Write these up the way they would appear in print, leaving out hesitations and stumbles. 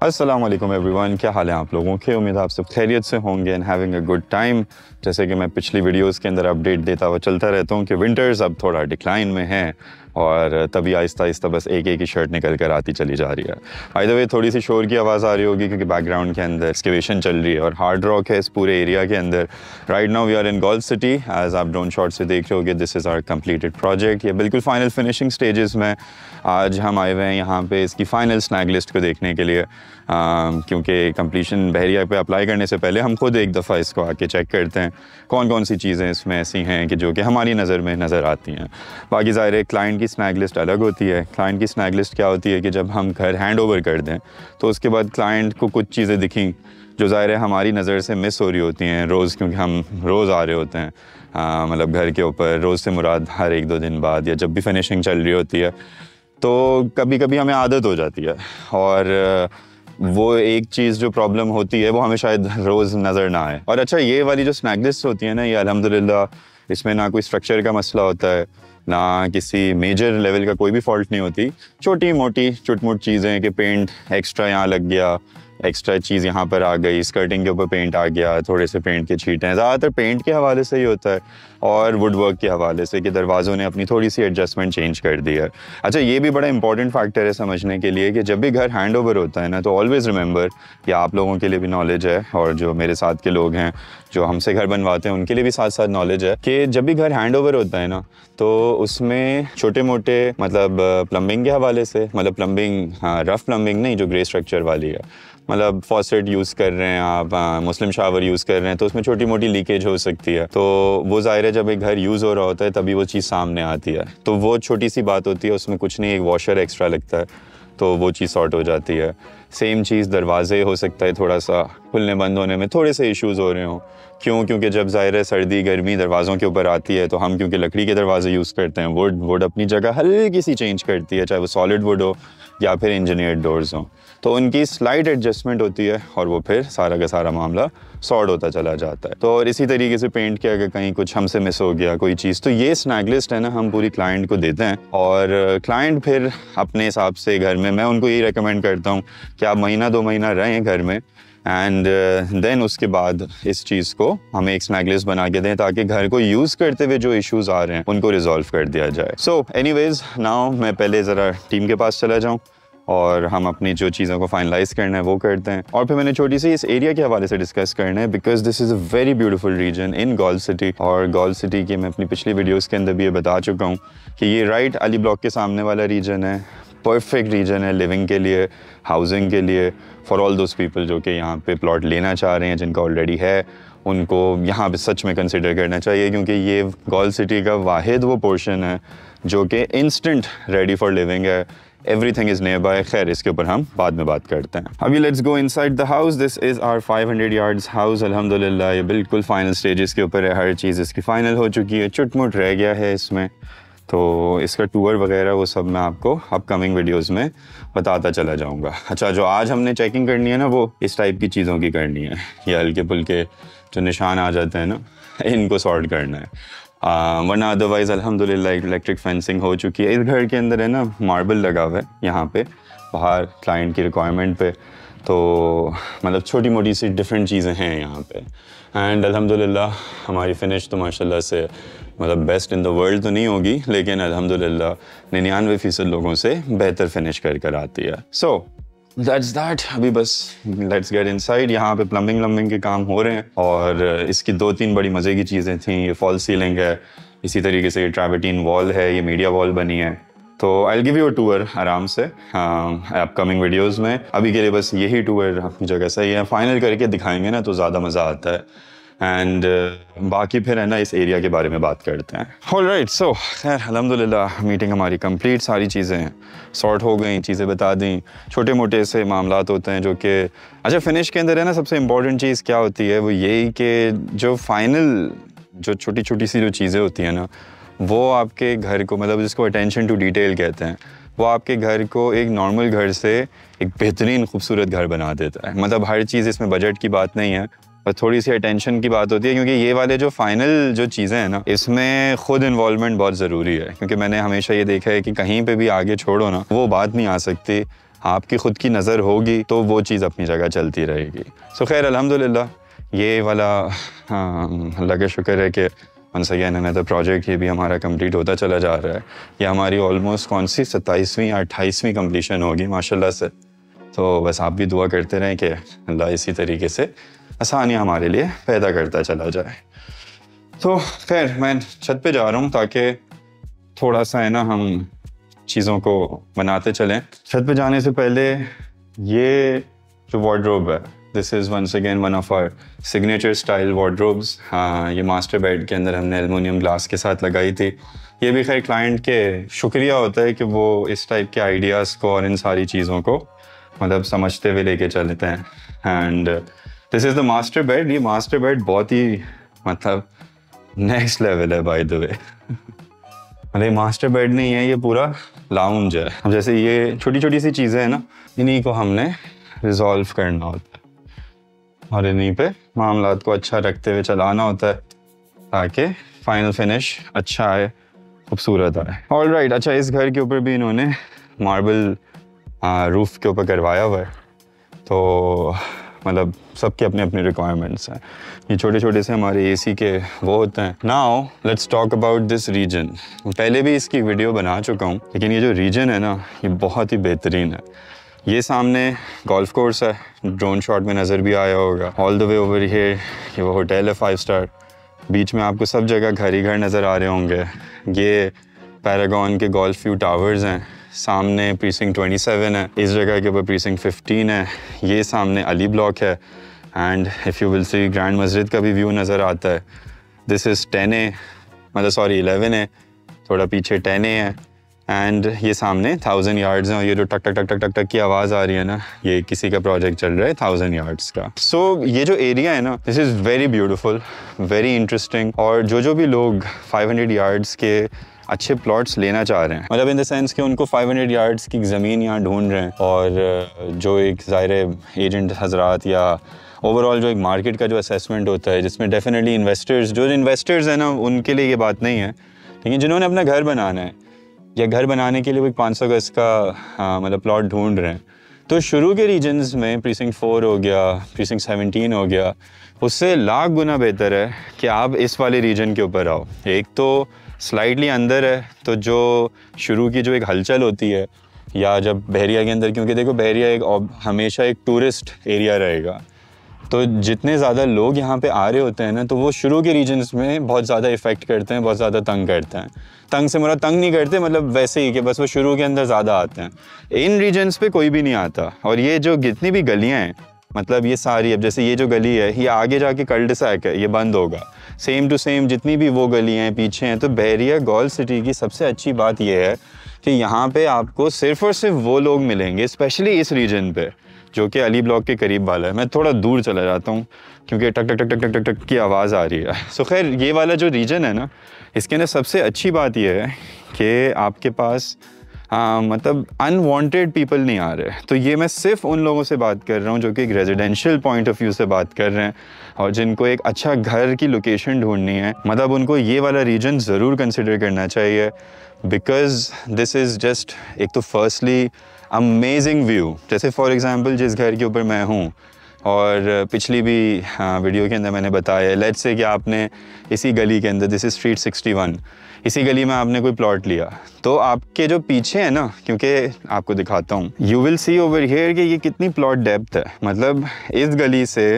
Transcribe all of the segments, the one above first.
अस्सलाम वालेकुम एवरीवन, क्या हाल है आप लोगों के। उम्मीद है आप सब खैरियत से होंगे and having a good time. जैसे कि मैं पिछली वीडियोस के अंदर अपडेट देता हुआ चलता रहता हूँ कि विंटर्स अब थोड़ा डिक्लाइन में हैं और तभी आहिस्ता आहिस्ता बस एक एक ही शर्ट निकल कर आती चली जा रही है। बाय द वे थोड़ी सी शोर की आवाज़ आ रही होगी क्योंकि बैकग्राउंड के अंदर एक्सकेवेशन चल रही है और हार्ड रॉक है इस पूरे एरिया के अंदर। Right now we are in Golf City, as आप ड्रोन शॉट से देख रहे होगे this is our completed project. ये बिल्कुल फाइनल फिनिशिंग स्टेजेस में आज हम आए हुए हैं यहाँ पे इसकी फ़ाइनल स्नैग लिस्ट को देखने के लिए, क्योंकि कंप्लीशन बहरिया पे अप्लाई करने से पहले हम खुद एक दफ़ा इसको आके चेक करते हैं कौन कौन सी चीज़ें इसमें ऐसी हैं कि जो कि हमारी नज़र में नज़र आती हैं। बाकी ज़ाहिर है क्लाइंट की स्नैग लिस्ट अलग होती है। क्लाइंट की स्नैग लिस्ट क्या होती है कि जब हम घर हैंड ओवर कर दें तो उसके बाद क्लाइंट को कुछ चीज़ें दिखी जो ज़ाहिर है हमारी नज़र से मिस हो रही होती हैं रोज़, क्योंकि हम रोज़ आ रहे होते हैं मतलब घर के ऊपर। रोज़ से मुराद हर एक दो दिन बाद या जब भी फिनिशिंग चल रही होती है तो कभी कभी हमें आदत हो जाती है और वो एक चीज़ जो प्रॉब्लम होती है वो हमें शायद रोज़ नज़र ना आए। और अच्छा, ये वाली जो स्नैग लिस्ट होती है ना, ये अल्हम्दुलिल्लाह इसमें ना कोई स्ट्रक्चर का मसला होता है, ना किसी मेजर लेवल का कोई भी फॉल्ट नहीं होती। छोटी मोटी चुटमुट चीज़ें कि पेंट एक्स्ट्रा यहाँ लग गया, एक्स्ट्रा चीज़ यहाँ पर आ गई, स्कर्टिंग के ऊपर पेंट आ गया, थोड़े से पेंट के छींटे हैं। ज़्यादातर पेंट के हवाले से ही होता है और वुड वर्क के हवाले से कि दरवाज़ों ने अपनी थोड़ी सी एडजस्टमेंट चेंज कर दी है। अच्छा, ये भी बड़ा इंपॉर्टेंट फैक्टर है समझने के लिए कि जब भी घर हैंड ओवर होता है ना, तो ऑलवेज़ रिमेंबर, या आप लोगों के लिए भी नॉलेज है और जो मेरे साथ के लोग हैं जो हमसे घर बनवाते हैं उनके लिए भी साथ साथ नॉलेज है कि जब भी घर हैंड ओवर होता है ना तो उसमें छोटे मोटे मतलब प्लम्बिंग के हवाले से, मतलब प्लम्बिंग, हाँ रफ़ प्लम्बिंग नहीं, जो ग्रे स्ट्रक्चर वाली है, मतलब फॉसेट यूज़ कर रहे हैं आप, मुस्लिम शावर यूज़ कर रहे हैं तो उसमें छोटी मोटी लीकेज हो सकती है। तो वो ज़ाहिर है जब एक घर यूज़ हो रहा होता है तभी वो चीज़ सामने आती है। तो वो छोटी सी बात होती है, उसमें कुछ नहीं, एक वॉशर एक्स्ट्रा लगता है तो वो चीज़ सॉर्ट हो जाती है। सेम चीज़ दरवाजे, हो सकता है थोड़ा सा खुलने बंद होने में थोड़े से इश्यूज़ हो रहे हों। क्यों? क्योंकि जब ज़ाहिर है सर्दी गर्मी दरवाज़ों के ऊपर आती है तो हम क्योंकि लकड़ी के दरवाजे यूज़ करते हैं, वुड अपनी जगह हल्की सी चेंज करती है, चाहे वो सॉलिड वुड हो या फिर इंजीनियर्ड डोर्स हों, तो उनकी स्लाइट एडजस्टमेंट होती है और वो फिर सारा का सारा मामला सॉर्ट होता चला जाता है। तो और इसी तरीके से पेंट के अगर कहीं कुछ हमसे मिस हो गया कोई चीज़, तो ये स्नैग लिस्ट है ना, हम पूरी क्लाइंट को देते हैं और क्लाइंट फिर अपने हिसाब से घर में, मैं उनको यही रेकमेंड करता हूँ कि आप महीना 2 महीना रहें घर में एंड देन उसके बाद इस चीज़ को हमें एक स्नैग लिस्ट बना के दें ताकि घर को यूज़ करते हुए जो इश्यूज़ आ रहे हैं उनको रिजॉल्व कर दिया जाए। सो एनीवेज़ नाउ मैं पहले ज़रा टीम के पास चला जाऊँ और हम अपनी जो चीज़ों को फाइनलाइज़ करना है वो करते हैं। और फिर मैंने छोटी सी इस एरिया के हवाले से डिस्कस करना है because this is a very beautiful region in Golf City. और गोल्फ सिटी की मैं अपनी पिछली वीडियोस के अंदर भी ये बता चुका हूँ कि ये राइट अली ब्लॉक के सामने वाला रीजन है, परफेक्ट रीजन है लिविंग के लिए, हाउसिंग के लिए, फॉर ऑल दोज पीपल जो कि यहाँ पे प्लॉट लेना चाह रहे हैं, जिनका ऑलरेडी है, उनको यहाँ पे सच में कंसिडर करना चाहिए क्योंकि ये गोल्फ सिटी का वाहिद वो पोर्शन है जो कि इंस्टेंट रेडी फॉर लिविंग है। Everything is near by. खैर, इसके ऊपर हम बाद में बात करते हैं। अभी let's go inside the house. This is our 500 yards house. अल्हम्दुलिल्लाह ये बिल्कुल फाइनल स्टेजेस के ऊपर है, हर चीज़ इसकी फ़ाइनल हो चुकी है, चुटमुट रह गया है इसमें, तो इसका टूर वगैरह वो सब मैं आपको अपकमिंग वीडियोस में बताता चला जाऊंगा। अच्छा, जो आज हमने चेकिंग करनी है ना वो इस टाइप की चीज़ों की करनी है, ये हल्के फुल्के जो निशान आ जाते हैं ना, इनको सॉर्ट करना है। वरना अदरवाइज़ अल्हम्दुलिल्लाह इलेक्ट्रिक फेंसिंग हो चुकी है। इस घर के अंदर है ना मार्बल लगा हुआ है यहाँ पे बाहर क्लाइंट की रिक्वायरमेंट पे, तो मतलब छोटी मोटी सी डिफरेंट चीज़ें हैं यहाँ पे। एंड अल्हम्दुलिल्लाह हमारी फ़िनिश तो माशाल्लाह से मतलब बेस्ट इन द वर्ल्ड तो नहीं होगी, लेकिन अल्हम्दुलिल्लाह 99% लोगों से बेहतर फिनिश कर आती है। सो दैट्स दैट। अभी बस लेट्स गेट इनसाइड। यहाँ पे प्लम्बिंग के काम हो रहे हैं और इसकी 2-3 बड़ी मज़े की चीज़ें थी। ये फॉल सीलिंग है, इसी तरीके से ये ट्रैवर्टीन वॉल है, ये मीडिया वॉल बनी है। तो I will give you a tour आराम से अपकमिंग वीडियोस में। अभी के लिए बस यही टूर अपनी जगह सही है, फाइनल करके दिखाएंगे ना तो ज़्यादा मज़ा आता है। एंड बाकी फिर है ना इस एरिया के बारे में बात करते हैं। ऑलराइट, सो खैर अल्हम्दुलिल्लाह मीटिंग हमारी कंप्लीट, सारी चीज़ें सॉर्ट हो गई, चीज़ें बता दी। छोटे मोटे से मामलात होते हैं जो कि अच्छा फिनिश के अंदर है ना, सबसे इम्पॉर्टेंट चीज़ क्या होती है वो यही कि जो फाइनल जो छोटी छोटी सी जो चीज़ें होती हैं ना, वो आपके घर को, मतलब जिसको अटेंशन टू डिटेल कहते हैं, वो आपके घर को एक नॉर्मल घर से एक बेहतरीन खूबसूरत घर बना देता है। मतलब हर चीज़ इसमें बजट की बात नहीं है और थोड़ी सी अटेंशन की बात होती है, क्योंकि ये वाले जो फाइनल जो चीज़ें हैं ना, इसमें खुद इन्वॉल्वमेंट बहुत ज़रूरी है। क्योंकि मैंने हमेशा ये देखा है कि कहीं पे भी आगे छोड़ो ना, वो बात नहीं आ सकती आपकी ख़ुद की नज़र होगी तो वो चीज़ अपनी जगह चलती रहेगी। सो खैर अल्हम्दुलिल्लाह ये वाला अल्लाह का शुक्र है कि वंस अगेन अनदर प्रोजेक्ट ये भी हमारा कंप्लीट होता चला जा रहा है। ये हमारी ऑलमोस्ट कौन सी 27वीं या 28वीं कंप्लीशन होगी माशाल्लाह से। तो बस आप भी दुआ करते रहें कि अल्लाह इसी तरीके से आसानियाँ हमारे लिए पैदा करता चला जाए। तो खैर मैं छत पे जा रहा हूँ ताकि थोड़ा सा है ना हम चीज़ों को बनाते चलें। छत पे जाने से पहले ये जो वार्डरोब है, this is once again one of our signature style wardrobes. हाँ, ये मास्टर बेड के अंदर हमने एल्युमिनियम ग्लास के साथ लगाई थी। ये भी खैर क्लाइंट के शुक्रिया होता है कि वो इस टाइप के आइडियाज़ को और इन सारी चीज़ों को मतलब समझते हुए लेके चलते हैं। And this is the master bed. ये मास्टर बेड बहुत ही मतलब नेक्स्ट लेवल है बाय द वे। मतलब मास्टर बेड नहीं है, ये पूरा लाउंज है। अब जैसे ये छोटी छोटी सी चीज़ें हैं ना, इन्हीं को हमने रिजॉल्व करना होता है और इन्हीं पे मामलात को अच्छा रखते हुए चलाना होता है ताकि फाइनल फिनिश अच्छा आए, खूबसूरत आए। ऑलराइट, अच्छा इस घर के ऊपर भी इन्होंने मार्बल रूफ़ के ऊपर करवाया हुआ है। तो मतलब सबके अपने अपने रिक्वायरमेंट्स हैं। ये छोटे छोटे से हमारे एसी के वो होते हैं। Now let's talk about this region. पहले भी इसकी वीडियो बना चुका हूँ, लेकिन ये जो रीजन है ना ये बहुत ही बेहतरीन है। ये सामने गोल्फ कोर्स है, ड्रोन शॉट में नज़र भी आया होगा। All the way over here ये वो होटल है 5 स्टार। बीच में आपको सब जगह घर ही घर नज़र आ रहे होंगे। ये पैरागॉन के गोल्फ व्यू टावर्स हैं। सामने प्रीसिंक्ट 27 है, इस जगह के ऊपर प्रीसिंक्ट 15 है। ये सामने अली ब्लॉक है and if you will see grand मस्जिद का भी व्यू नज़र आता है। दिस इज़ 10A, मतलब सॉरी 11A, थोड़ा पीछे 10A है। एंड ये सामने 1000 यार्ड्स हैं और ये जो टक टक टक टक टक टक की आवाज़ आ रही है ना, ये किसी का प्रोजेक्ट चल रहा है 1000 यार्ड्स का। सो ये जो एरिया है ना, this is very beautiful, very interesting. और जो भी लोग 500 यार्ड्स के अच्छे प्लॉट्स लेना चाह रहे हैं, मतलब इन द सेंस कि उनको 500 यार्ड्स की ज़मीन यहाँ ढूंढ रहे हैं, और जो एक ज़ाहिर एजेंट हजरात या ओवरऑल जो एक मार्केट का जो असेसमेंट होता है जिसमें डेफिनेटली इन्वेस्टर्स हैं ना, उनके लिए ये बात नहीं है। लेकिन जिन्होंने अपना घर बनाना है या घर बनाने के लिए वो 500 गज का मतलब प्लॉट ढूंढ रहे हैं, तो शुरू के रीजन्स में प्रीसिंक्ट 4 हो गया, प्रीसिंक्ट 17 हो गया, उससे लाख गुना बेहतर है कि आप इस वाले रीजन के ऊपर आओ। एक तो स्लाइडली अंदर है, तो जो शुरू की जो एक हलचल होती है, या जब बहरिया के अंदर, क्योंकि देखो बहरिया एक हमेशा एक टूरिस्ट एरिया रहेगा, तो जितने ज़्यादा लोग यहाँ पे आ रहे होते हैं ना, तो वो शुरू के रीजन्स में बहुत ज़्यादा इफ़ेक्ट करते हैं, बहुत ज़्यादा तंग करते हैं। तंग से मुराद तंग नहीं करते, मतलब वैसे ही कि बस वो शुरू के अंदर ज़्यादा आते हैं। इन रीजन्स पे कोई भी नहीं आता। और ये जो जितनी भी गलियाँ हैं, मतलब ये सारी, अब जैसे ये जो गली है ये आगे जाके कल्ड-द-सैक है, ये बंद होगा। सेम टू सेम जितनी भी वो गलियाँ हैं पीछे हैं। तो बहरिया गोल्फ सिटी की सबसे अच्छी बात ये है कि यहाँ पे आपको सिर्फ़ और सिर्फ वो लोग मिलेंगे, स्पेशली इस रीजन पे, जो कि अली ब्लॉक के करीब वाला है। मैं थोड़ा दूर चला जाता हूँ क्योंकि टक टक टक टक टक टक की आवाज़ आ रही है। सो खैर ये वाला जो रीजन है ना, इसके अंदर सबसे अच्छी बात ये है कि आपके पास मतलब अनवांटेड पीपल नहीं आ रहे। तो ये मैं सिर्फ उन लोगों से बात कर रहा हूँ जो कि एक रेजिडेंशियल पॉइंट ऑफ व्यू से बात कर रहे हैं और जिनको एक अच्छा घर की लोकेशन ढूंढनी है। मतलब उनको ये वाला रीजन ज़रूर कंसिडर करना चाहिए, बिकॉज़ दिस इज़ जस्ट, एक तो फर्स्टली अमेजिंग व्यू। जैसे फॉर एग्ज़ाम्पल जिस घर के ऊपर मैं हूँ, और पिछली भी वीडियो के अंदर मैंने बताया, लेट्स से कि आपने इसी गली के अंदर, दिस इज़ स्ट्रीट 61, इसी गली में आपने कोई प्लॉट लिया, तो आपके जो पीछे है ना, क्योंकि आपको दिखाता हूँ, you will see over here कि ये कितनी प्लॉट डेप्थ है। मतलब इस गली से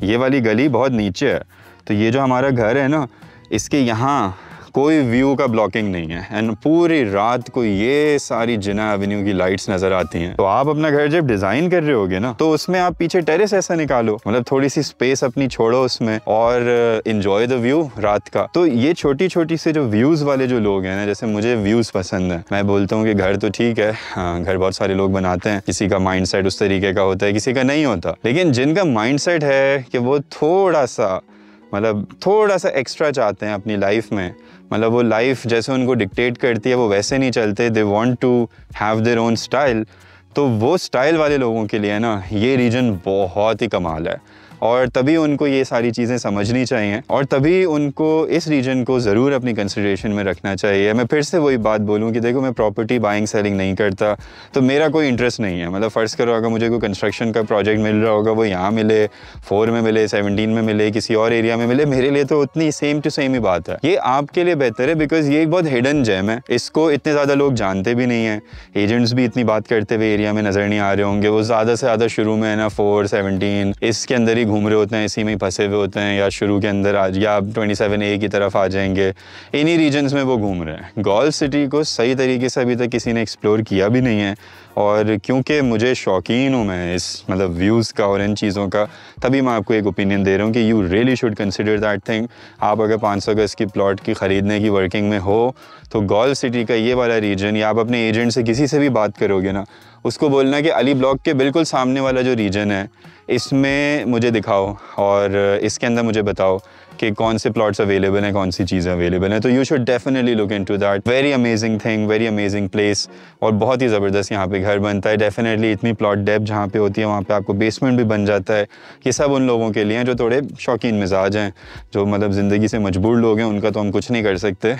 ये वाली गली बहुत नीचे है, तो ये जो हमारा घर है ना, इसके यहाँ कोई व्यू का ब्लॉकिंग नहीं है। एंड पूरी रात को ये सारी जिना एवेन्यू की लाइट्स नज़र आती हैं। तो आप अपना घर जब डिज़ाइन कर रहे होगे ना, तो उसमें आप पीछे टेरेस ऐसा निकालो, मतलब थोड़ी सी स्पेस अपनी छोड़ो उसमें, और इन्जॉय द व्यू रात का। तो ये छोटी छोटी से जो व्यूज़ वाले जो लोग हैं ना, जैसे मुझे व्यूज़ पसंद है, मैं बोलता हूँ कि घर तो ठीक है, हाँ घर बहुत सारे लोग बनाते हैं, किसी का माइंड सेट उस तरीके का होता है, किसी का नहीं होता, लेकिन जिनका माइंड सेट है कि वो थोड़ा सा एक्स्ट्रा चाहते हैं अपनी लाइफ में, मतलब वो लाइफ जैसे उनको डिक्टेट करती है वो वैसे नहीं चलते, they want to have their own style, तो वो स्टाइल वाले लोगों के लिए ना ये रीजन बहुत ही कमाल है। और तभी उनको ये सारी चीज़ें समझनी चाहिए और तभी उनको इस रीजन को ज़रूर अपनी कंसिडरेशन में रखना चाहिए। मैं फिर से वही बात बोलूँ कि देखो, मैं प्रॉपर्टी बाइंग सेलिंग नहीं करता, तो मेरा कोई इंटरेस्ट नहीं है। मतलब फ़र्ज़ करो अगर मुझे कोई कंस्ट्रक्शन का प्रोजेक्ट मिल रहा होगा, वो यहाँ मिले, 4 में मिले, 17 में मिले, किसी और एरिया में मिले, मेरे लिए तो उतनी सेम टू सेम ही बात है। ये आपके लिए बेहतर है बिकॉज ये एक बहुत हिडन जेम है, इसको इतने ज़्यादा लोग जानते भी नहीं हैं। एजेंट्स भी इतनी बात करते हुए एरिया में नज़र नहीं आ रहे होंगे। वो ज़्यादा से ज़्यादा शुरू में है ना 4, 17 इसके अंदर ही घूम रहे होते हैं, इसी में ही फंसे हुए होते हैं, या शुरू के अंदर आज या 27A की तरफ आ जाएंगे, इन्हीं रीजन्स में वो घूम रहे हैं। गोल्फ सिटी को सही तरीके से अभी तक किसी ने एक्सप्लोर किया भी नहीं है, और क्योंकि मुझे शौकीन हूँ मैं इस मतलब व्यूज़ का और इन चीज़ों का, तभी मैं आपको एक ओपिनियन दे रहा हूँ कि you really should consider that thing. आप अगर 500 गज की प्लॉट की ख़रीदने की वर्किंग में हो तो गोल्फ सिटी का ये वाला रीजन, या आप अपने एजेंट से किसी से भी बात करोगे ना, उसको बोलना कि अली ब्लॉक के बिल्कुल सामने वाला जो रीजन है इसमें मुझे दिखाओ और इसके अंदर मुझे बताओ कि कौन से प्लॉट्स अवेलेबल हैं, कौन सी चीज़ें अवेलेबल हैं। तो you should definitely look into that. Very amazing thing, very amazing place, और बहुत ही ज़बरदस्त यहाँ पे घर बनता है। डेफिनेटली इतनी प्लॉट डेप्थ जहाँ पे होती है वहाँ पे आपको बेसमेंट भी बन जाता है। ये सब उन लोगों के लिए हैं जो थोड़े शौकीन मिजाज हैं, जो मतलब ज़िंदगी से मजबूर लोग हैं, उनका तो हम कुछ नहीं कर सकते।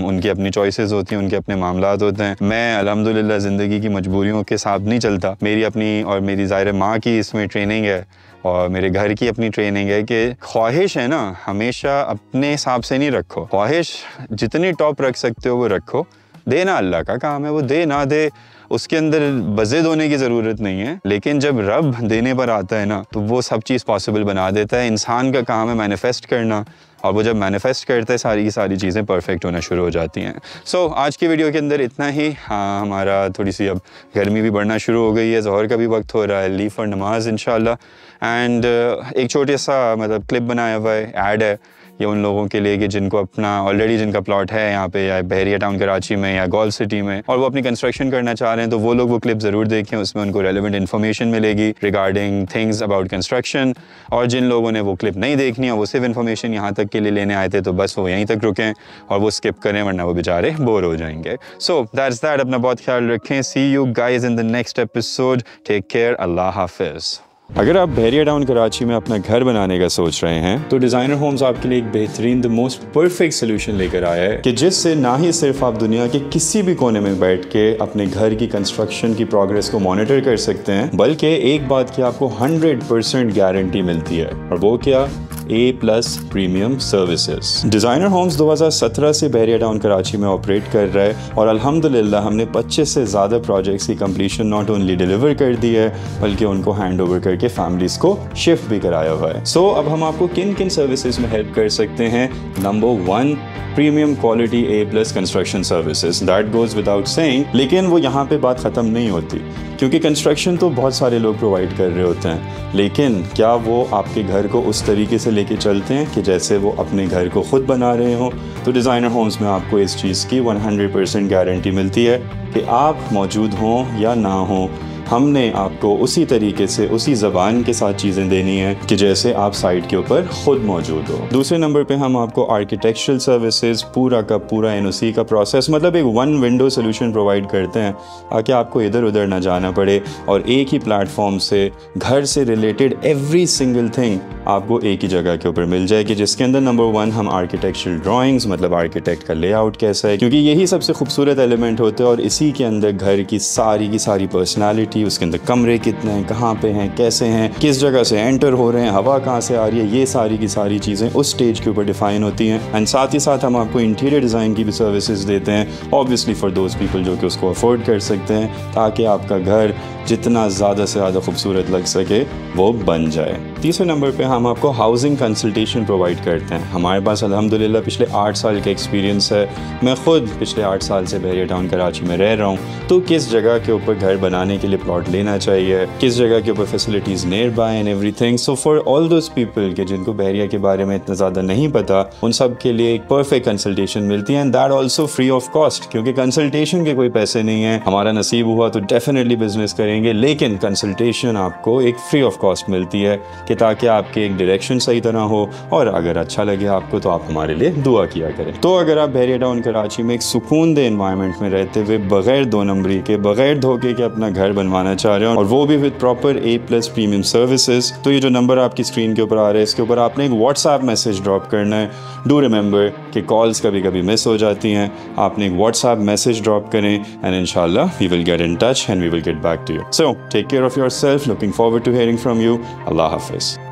उनकी अपनी चॉइसेस होती हैं, उनके अपने मामलात होते हैं। मैं अल्हम्दुलिल्लाह ज़िंदगी की मजबूरियों के साथ नहीं चलता। मेरी अपनी और मेरी ज़ाहिर माँ की इसमें ट्रेनिंग है और मेरे घर की अपनी ट्रेनिंग है कि ख्वाहिश है ना हमेशा अपने हिसाब से नहीं रखो। ख्वाहिश जितनी टॉप रख सकते हो वो रखो। देना अल्लाह का काम है, वो दे ना दे उसके अंदर बज़ेद होने की ज़रूरत नहीं है। लेकिन जब रब देने पर आता है ना तो वो सब चीज़ पॉसिबल बना देता है। इंसान का काम है मैनिफेस्ट करना, और वो जब मैनिफेस्ट करता है सारी की सारी चीज़ें परफेक्ट होना शुरू हो जाती हैं। सो आज की वीडियो के अंदर इतना ही। हाँ, हमारा थोड़ी सी अब गर्मी भी बढ़ना शुरू हो गई है, ज़ोहर का भी वक्त हो रहा है, लीव और नमाज इंशाल्लाह। एंड एक छोटा सा मतलब क्लिप बनाया हुआ है, ऐड है ये उन लोगों के लिए कि जिनको अपना ऑलरेडी जिनका प्लॉट है यहाँ पे या बहरिया टाउन कराची में या गोल्फ सिटी में, और वो अपनी कंस्ट्रक्शन करना चाह रहे हैं, तो वो लोग वो क्लिप ज़रूर देखें। उसमें उनको रेलेवेंट इन्फॉर्मेशन मिलेगी रिगार्डिंग थिंग्स अबाउट कंस्ट्रक्शन। और जिन लोगों ने वो क्लिप नहीं देखनी है, वो सिर्फ इन्फॉर्मेशन यहाँ तक के लिए लेने आए थे, तो बस वो यहीं तक रुकें और वो स्किप करें, वरना वो बेचारे बोर हो जाएंगे। So that's that. अपना बहुत ख्याल रखें। See you guys in the next episode. Take care. अल्लाह हाफिज़। अगर आप बहरिया टाउन कराची में अपना घर बनाने का सोच रहे हैं तो डिज़ाइनर होम्स आपके लिए एक बेहतरीन द मोस्ट परफेक्ट सोल्यूशन लेकर आया है कि जिससे ना ही सिर्फ आप दुनिया के किसी भी कोने में बैठ के अपने घर की कंस्ट्रक्शन की प्रोग्रेस को मॉनिटर कर सकते हैं, बल्कि एक बात की आपको 100% गारंटी मिलती है, और वो क्या? A+ premium services. Designer homes 2017 से बहरिया टाउन कराची में ऑपरेट कर रहा है, और अल्हम्दुलिल्लाह हमने 25 से ज़्यादा प्रोजेक्ट्स की कंप्लीशन नॉट ओनली डिलीवर कर दी है, बल्कि उनको हैंड ओवर करके फैमिलीज को शिफ्ट भी कराया हुआ है। सो अब हम आपको किन किन सर्विसेज में हेल्प कर सकते हैं? Number 1, premium quality A+ construction services. That goes without saying, लेकिन वो यहाँ पे बात ख़त्म नहीं होती, क्योंकि कंस्ट्रक्शन तो बहुत सारे लोग प्रोवाइड कर रहे होते हैं, लेकिन क्या वो आपके घर को उस तरीके से लेके चलते हैं कि जैसे वो अपने घर को खुद बना रहे हों? तो डिज़ाइनर होम्स में आपको इस चीज़ की 100% गारंटी मिलती है कि आप मौजूद हों या ना हों, हमने आपको उसी तरीके से उसी ज़बान के साथ चीज़ें देनी है कि जैसे आप साइट के ऊपर खुद मौजूद हो। दूसरे नंबर पे हम आपको आर्किटेक्चरल सर्विसेज, पूरा का पूरा NOC का प्रोसेस, मतलब एक 1 विंडो सोल्यूशन प्रोवाइड करते हैं ताकि आपको इधर उधर ना जाना पड़े, और एक ही प्लेटफॉर्म से घर से रिलेटेड एवरी सिंगल थिंग आपको एक ही जगह के ऊपर मिल जाएगी, जिसके अंदर नंबर 1 हम आर्किटेक्चरल ड्राइंग्स, मतलब आर्किटेक्ट का लेआउट कैसा है, क्योंकि यही सबसे खूबसूरत एलिमेंट होते हैं, और इसी के अंदर घर की सारी पर्सनैलिटी, उसके अंदर कमरे कितने हैं, कहाँ पे हैं, कैसे हैं, किस जगह से एंटर हो रहे हैं, हवा कहाँ से आ रही है, ये सारी की सारी चीज़ें उस स्टेज के ऊपर डिफाइन होती हैं। एंड साथ ही साथ हम आपको इंटीरियर डिज़ाइन की भी सर्विसेज देते हैं, ऑब्वियसली फॉर दोज पीपल जो कि उसको अफोर्ड कर सकते हैं, ताकि आपका घर जितना ज़्यादा से ज़्यादा खूबसूरत लग सके वो बन जाए। तीसरे नंबर पे हम आपको हाउसिंग कंसल्टेशन प्रोवाइड करते हैं। हमारे पास अल्हम्दुलिल्लाह पिछले 8 साल का एक्सपीरियंस है। मैं ख़ुद पिछले 8 साल से बहरिया टाउन कराची में रह रहा हूँ, तो किस जगह के ऊपर घर बनाने के लिए प्लॉट लेना चाहिए, किस जगह के ऊपर facilities near by and everything. So for all those people के जिनको बहरिया के बारे में इतना ज़्यादा नहीं पता, उन सब के लिए एक परफेक्ट कंसल्टेशन मिलती है, and that also free of cost, क्योंकि कंसल्टेशन के कोई पैसे नहीं है। हमारा नसीब हुआ तो डेफिनेटली बिजनेस करें करेंगे, लेकिन कंसल्टेशन आपको एक फ्री ऑफ कॉस्ट मिलती है कि ताकि आपके एक डायरेक्शन सही तरह हो, और अगर अच्छा लगे आपको तो आप हमारे लिए दुआ किया करें। तो अगर आप बहरिया टाउन कराची में एक सुकून दे एनवायरनमेंट में रहते हुए बगैर 2 नंबरी के, बगैर धोखे के अपना घर बनवाना चाह रहे हो, और वो भी with proper A+ premium services, तो ये जो नंबर आपकी स्क्रीन के ऊपर आ रहा है इसके ऊपर आपने एक व्हाट्सएप मैसेज ड्रॉप करना है। डू रिमेंबर कि कॉल्स कभी कभी मिस हो जाती हैं, आपने एक व्हाट्सएप मैसेज ड्रॉप करें एंड इंशाल्लाह we will get in touch and we will get back to you. So take care of yourself, looking forward to hearing from you. अल्लाह हाफिज़।